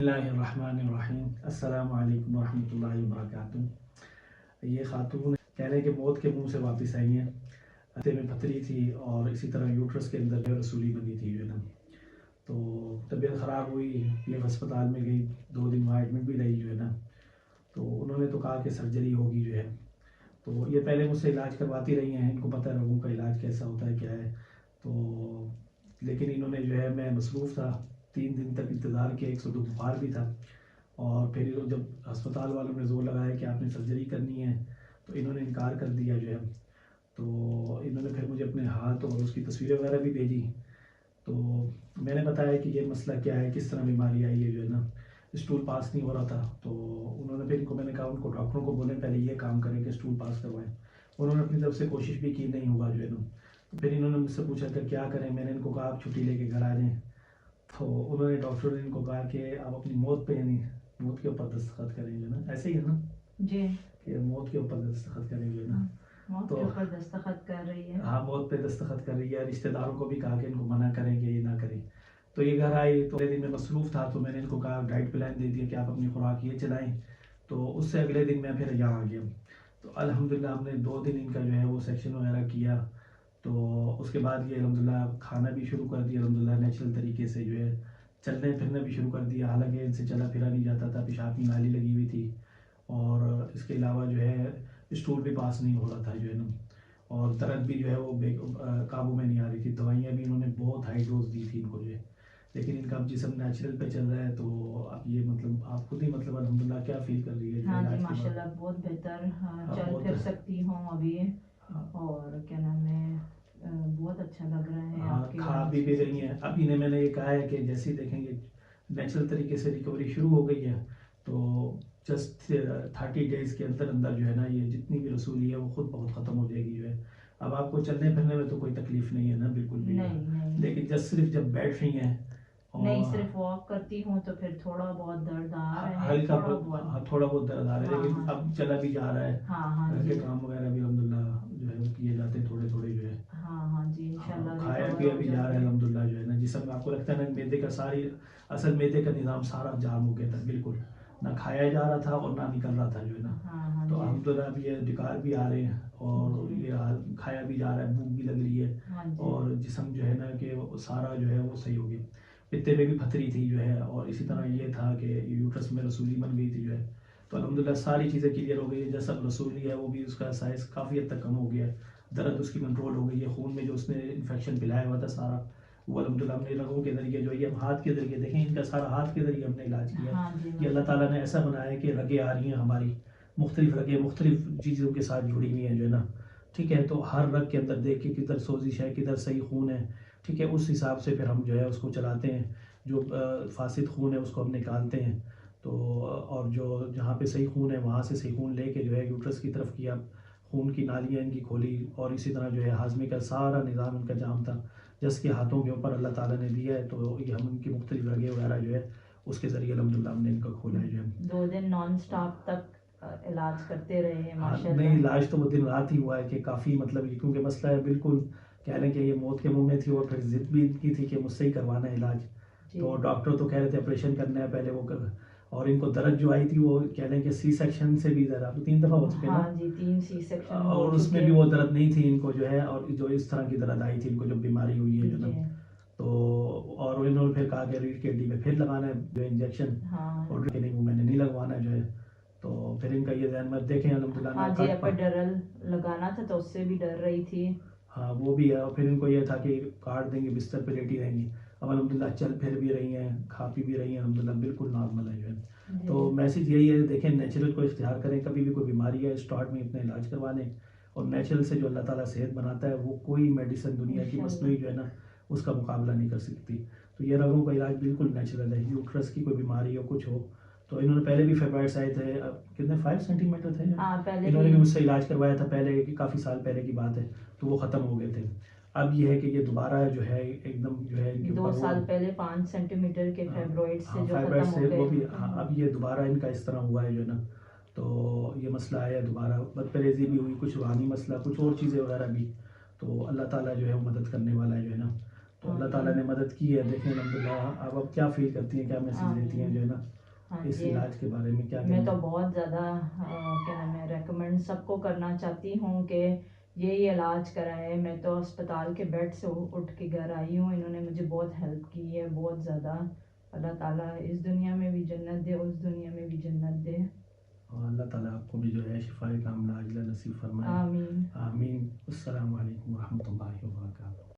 اللہ الرحمن الرحیم السلام علیکم ورحمۃ اللہ وبرکاتہ۔ یہ خاتون کہہ رہے کہ موت کے منہ سے واپس آئی ہیں، ہفتے میں پتھری تھی اور اسی طرح یوٹرس کے اندر جو رسولی بنی تھی جو ہے نا، تو طبیعت خراب ہوئی، یہ ہسپتال میں گئی، 2 دن وہاں ایڈمٹ بھی رہی جو ہے نا، تو انہوں نے تو کہا کہ سرجری ہوگی جو ہے، تو یہ پہلے مجھ سے علاج کرواتی رہی ہیں، ان کو پتہ ہے لوگوں کا علاج کیسا ہوتا ہے کیا ہے، تو لیکن انہوں نے جو ہے، میں مصروف تھا، 3 دن تک انتظار کیا، 102 بخار بھی تھا، اور پھر جب ہسپتال والوں نے زور لگایا کہ آپ نے سرجری کرنی ہے تو انہوں نے انکار کر دیا جو ہے، تو انہوں نے پھر مجھے اپنے ہاتھ اور اس کی تصویریں وغیرہ بھی بھیجی، تو میں نے بتایا کہ یہ مسئلہ کیا ہے، کس طرح بیماری آئی ہے جو ہے نا، اسٹول پاس نہیں ہو رہا تھا، تو انہوں نے پھر میں نے کہا ان کو ڈاکٹروں کو بولیں پہلے یہ کام کریں کہ اسٹول پاس کروائیں، انہوں نے اپنی طرف سے کوشش بھی کی، نہیں ہوا جو ہے نا، تو پھر انہوں نے مجھ سے پوچھا کہ کیا کریں، میں نے ان کو کہا آپ چھٹی لے کے گھر آ جائیں، تو انہوں نے ڈاکٹر نے ان کو کہا کہ آپ اپنی موت پہ یعنی موت کے اوپر دستخط کریں گے نا، ایسے ہی ہے نا جی، کہ موت کے اوپر دستخط کریں گے نا، موت کے اوپر دستخط کر رہی ہے، ہاں موت پہ دستخط کر رہی ہے، رشتہ داروں کو بھی کہا کہ ان کو منع کریں کہ یہ نہ کریں، تو یہ گھر آئی تو اگلے دن میں مصروف تھا، تو میں نے ان کو کہا ڈائٹ پلان دے دیا کہ آپ اپنی خوراک یہ چلائیں، تو اس سے اگلے دن میں پھر یہاں آ گیا، تو الحمدللہ ہم نے 2 دن ان کا جو ہے وہ سیکشن وغیرہ کیا، تو اس کے بعد یہ الحمدللہ کھانا بھی شروع کر دیا، الحمدللہ نیچرل طریقے سے جو ہے چلنے پھرنا بھی شروع کر دیا، حالانکہ ان سے چلا پھرا نہیں جاتا تھا، پیشاب کی نالی لگی ہوئی تھی، اور اس کے علاوہ جو ہے اسٹول بھی پاس نہیں ہو رہا تھا جو ہے نا، اور درد بھی جو ہے وہ قابو میں نہیں آ رہی تھی، دوائیاں بھی انہوں نے بہت ہائی ڈوز دی تھی ان کو جو ہے، لیکن ان کا اب جسم نیچرل پہ چل رہا ہے، تو اب یہ مطلب آپ خود ہی مطلب الحمدللہ کیا فیل کر رہی ہے؟ ہاں جی ماشاءاللہ بہت بہتر، چل پھر سکتی ہوں ابھی، اور کیا نام ہے، بہت اچھا لگ رہا ہے، آپ کے کھا بھی رہی ہیں، اب انہیں میں نے یہ کہا ہے کہ جیسے دیکھیں گے نیچرل طریقے سے ریکوری شروع ہو گئی ہے، تو جسٹ 30 ڈیز کے اندر اندر جو ہے نا یہ جتنی بھی رسولی ہے وہ خود بہت ختم ہو جائے گی جو ہے، اب آپ کو چلنے پھرنے میں تو کوئی تکلیف نہیں ہے نا بالکل بھی، لیکن جس صرف جب بیٹھ رہی ہیں نہیں صرف واک کرتی ہوں تو پھر تھوڑا بہت درد آ رہا ہے، تھوڑا بہت درد آ رہا ہے، لیکن اب چلا بھی جا رہا ہے، گھر کے کام وغیرہ بھی الحمدللہ جو ہے وہ کیے جاتے ہیں تھوڑے تھوڑے جو ہے، کھایا پیا بھی جا رہا ہے الحمدللہ جو ہے نا، جسم میں آپ کو لگتا ہے نا معدے کا اصل معدے کا نظام سارا جام ہو گیا تھا بالکل، نہ کھایا جا رہا تھا اور نہ نکل رہا تھا جو ہے نا، تو الحمدللہ اب یہ ڈکار بھی آ رہے ہیں اور یہ کھایا بھی جا رہا ہے، بھوک بھی لگ رہی ہے، اور جسم جو ہے نا کہ سارا جو ہے وہ صحیح ہو گیا، پتے میں بھی پتھری تھی جو ہے، اور اسی طرح یہ تھا کہ یوٹرس میں رسولی بن گئی تھی جو ہے، تو الحمدللہ ساری چیزیں کلیئر ہو گئی ہے، جیسا رسولی ہے وہ بھی اس کا سائز کافی حد تک کم ہو گیا ہے، درد اس کی کنٹرول ہو گئی ہے، خون میں جو اس نے انفیکشن پلایا ہوا تھا سارا وہ الحمدللہ ہم نے رگوں کے ذریعے جو ہے ہم ہاتھ کے ذریعے دیکھیں ان کا سارا ہاتھ کے ذریعے ہم نے علاج کیا، یہ اللہ تعالیٰ نے ایسا بنایا ہے کہ رگیں آ رہی ہیں ہماری، مختلف رگیں مختلف چیزوں کے ساتھ جڑی ہوئی ہیں جو ہے نا، ٹھیک ہے، تو ہر رگ کے اندر دیکھ کے کدھر سوزش ہے کدھر صحیح خون ہے، ٹھیک ہے، اس حساب سے پھر ہم جو ہے اس کو چلاتے ہیں، جو فاسد خون ہے اس کو ہم نکالتے ہیں، تو اور جو جہاں پہ صحیح خون ہے وہاں سے صحیح خون لے کے جو ہے یوٹرس کی طرف کیا، خون کی نالیاں ان کی کھولی، اور اسی طرح جو ہے ہاضمے کا سارا نظام ان کا جام تھا، جس کے ہاتھوں کے اوپر اللہ تعالیٰ نے دیا ہے، تو یہ ہم ان کی مختلف رگیں وغیرہ جو ہے اس کے ذریعے الحمدللہ ہم نے ان کا کھولا ہے جو ہے 2 دن نان سٹاپ تک علاج کرتے رہے ہیں ماشاءاللہ، نہیں علاج تو وہ دن رات ہی ہوا ہے کہ کافی مطلب کیونکہ مسئلہ ہے بالکل کہہ لیں کہ یہ موت کے منہ میں تھی، اور پھر ضد بھی کی تھی کہ مجھ سے ہی کروانا ہے علاج، تو ڈاکٹر تو کہہ رہے تھے آپریشن کرنا ہے پہلے وہ اور ان کو درد جو آئی تھی وہ کہہ لیں کہ سی سیکشن سے بھی درد، 3 دفعہ ہو چکے نا، ہاں جی 3 سی سیکشن اور اس میں بھی وہ درد نہیں تھی ان کو جو ہے، اور جو اس طرح کی درد آئی تھی ان کو جب بیماری ہوئی ہے جو نا، تو اور انہوں نے پھر کہا کہ ریڑھ کی ہڈی میں پھر لگانا ہے جو انجیکشن، اور نہیں وہ میں نے نہیں لگوانا جو ہے، تو پھر ان کا یہ ذہن میں دیکھیں الحمدللہ ہاں جی اپیڈرل لگانا تھا تو اس سے بھی ڈر رہی تھی، ہاں وہ بھی ہے، اور پھر ان کو یہ تھا کہ کاٹ دیں گے بستر پہ لیٹی رہیں گی، اب الحمدللہ چل پھر بھی رہی ہیں، کھا پی بھی رہی ہیں الحمدللہ بالکل نارمل ہے جو ہے، تو میسج یہی ہے دیکھیں نیچرل کو اختیار کریں، کبھی بھی کوئی بیماری ہے اسٹارٹ میں اپنا علاج کروانے، اور نیچرل سے جو اللہ تعالیٰ صحت بناتا ہے وہ کوئی میڈیسن دنیا کی مصنوعی جو ہے نا اس کا مقابلہ نہیں کر سکتی، تو یہ رگوں کا علاج بالکل نیچرل ہے، یوٹرس کی کوئی بیماری ہو کچھ ہو، تو انہوں نے پہلے بھی فیبرائڈس آئے تھے، کتنے 5 سینٹی میٹر تھے، انہوں نے بھی مجھ سے علاج کروایا تھا پہلے، کافی سال پہلے کی بات ہے، تو وہ ختم ہو گئے تھے، اب یہ ہے کہ یہ دوبارہ جو ہے ایک دم جو ہے 2 سال پہلے 5 سینٹی میٹر کے فیبرائڈ سے جو ختم ہو وہ بھی، گئے، اب یہ دوبارہ ان کا اس طرح ہوا ہے جو ہے نا، تو یہ مسئلہ آیا دوبارہ، بد پریزی بھی ہوئی، کچھ روحانی مسئلہ، کچھ اور چیزیں وغیرہ بھی، تو اللہ تعالیٰ جو ہے وہ مدد کرنے والا ہے جو ہے نا، تو اللہ تعالیٰ نے مدد کی ہے. دیکھیں الحمدللہ اب کیا فیل کرتی ہیں, کیا میسیج دیتی ہیں جو ہے نا اس علاج کے بارے میں کیا؟ میں تو بہت زیادہ کیا نام ہے ریکمینڈ سب کو کرنا چاہتی ہوں کہ یہی علاج کرائے. میں تو اسپتال کے بیڈ سے اٹھ کے گھر آئی ہوں, انہوں نے مجھے بہت ہیلپ کی ہے بہت زیادہ. اللہ تعالیٰ اس دنیا میں بھی جنت دے, اس دنیا میں بھی جنت دے. اور اللہ تعالیٰ آپ کو بھی جو ہے شفائے کاملہ عاجلہ نصیب فرمائے. آمین آمین. السلام علیکم ورحمۃ اللہ وبرکاتہ.